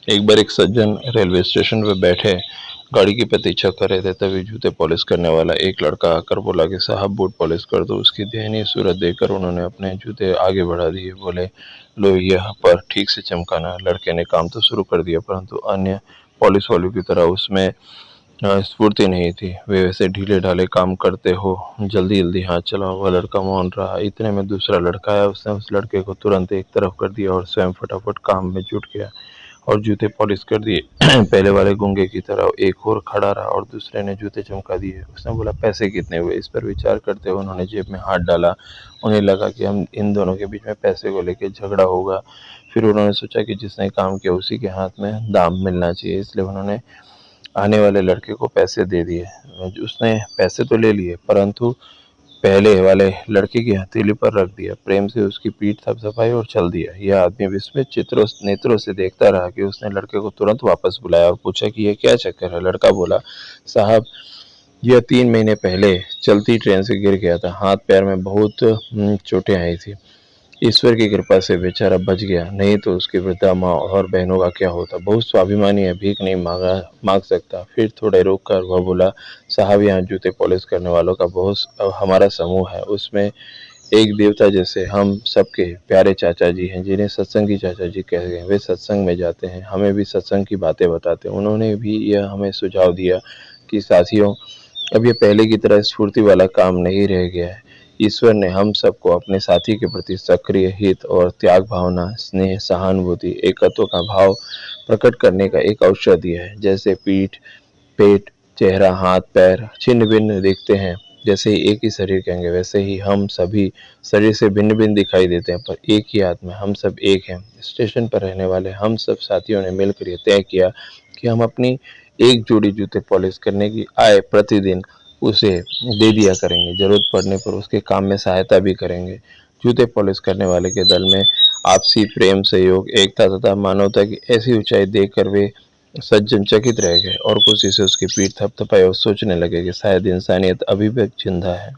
एक बार एक सज्जन railway station पर बैठे गाड़ी की प्रतीक्षा कर रहे थे। तभी जूते पॉलिश करने वाला एक लड़का आकर बोला कि साहब बूट पॉलिश कर दो। उसकी दयनीय सूरत देखकर उन्होंने अपने जूते आगे बढ़ा दिए। बोले, लो यहाँ पर ठीक से चमकाना। लड़के ने काम तो शुरू कर दिया, परंतु अन्य पॉलिश वालों की तरह उसमें स्फूर्ति नहीं थी। वे वैसे ढीले ढाले काम करते हो, जल्दी जल्दी हाथ चलाओ। वह लड़का मौन रहा। इतने में दूसरा लड़का आया। उसने उस लड़के को तुरंत एक तरफ कर दिया और स्वयं फटाफट काम में जुट गया और जूते पॉलिश कर दिए। पहले वाले गूंगे की तरह एक और खड़ा रहा और दूसरे ने जूते चमका दिए। उसने बोला, पैसे कितने हुए? इस पर विचार करते हुए उन्होंने जेब में हाथ डाला। उन्हें लगा कि हम इन दोनों के बीच में पैसे को लेकर झगड़ा होगा। फिर उन्होंने सोचा कि जिसने काम किया उसी के हाथ में दाम मिलना चाहिए, इसलिए उन्होंने आने वाले लड़के को पैसे दे दिए। उसने पैसे तो ले लिए, परंतु पहले वाले लड़के की हथेली पर रख दिया, प्रेम से उसकी पीठ थपथपाई और चल दिया। यह आदमी विस्मित नेत्रों से देखता रहा कि उसने लड़के को तुरंत वापस बुलाया और पूछा कि यह क्या चक्कर है। लड़का बोला, साहब यह 3 महीने पहले चलती ट्रेन से गिर गया था। हाथ पैर में बहुत चोटें आई थी। ईश्वर की कृपा से बेचारा बच गया, नहीं तो उसकी वृद्धा माँ और बहनों का क्या होता। बहुत स्वाभिमानी है, भीख नहीं मांग सकता। फिर थोड़े रोक कर वह बोला, साहब यहाँ जूते पॉलिश करने वालों का बहुत हमारा समूह है। उसमें एक देवता जैसे हम सबके प्यारे चाचा जी हैं, जिन्हें सत्संगी चाचा जी कहते हैं। वे सत्संग में जाते हैं, हमें भी सत्संग की बातें बताते हैं। उन्होंने भी यह हमें सुझाव दिया कि साथियों, अब ये पहले की तरह स्फूर्ति वाला काम नहीं रह गया है। ईश्वर ने हम सबको अपने साथी के प्रति सक्रिय हित और त्याग भावना, स्नेह, सहानुभूति, एकत्व का भाव प्रकट करने का एक अवसर दिया है। जैसे पीठ, पेट, चेहरा, हाथ पैर छिन्न भिन्न दिखते हैं, जैसे ही एक ही शरीर के अंग, वैसे ही हम सभी शरीर से भिन्न भिन्न दिखाई देते हैं, पर एक ही आत्मा। हम सब एक हैं। स्टेशन पर रहने वाले हम सब साथियों ने मिलकर यह तय किया कि हम अपनी एक जोड़ी जूते पॉलिश करने की आय प्रतिदिन उसे दे दिया करेंगे। जरूरत पड़ने पर उसके काम में सहायता भी करेंगे। जूते पॉलिश करने वाले के दल में आपसी प्रेम, सहयोग, एकता तथा मानवता की ऐसी ऊंचाई देखकर वे सज्जन चकित रह गए और खुशी से उसकी पीठ थपथपाई और सोचने लगे कि शायद इंसानियत अभी भी जिंदा है।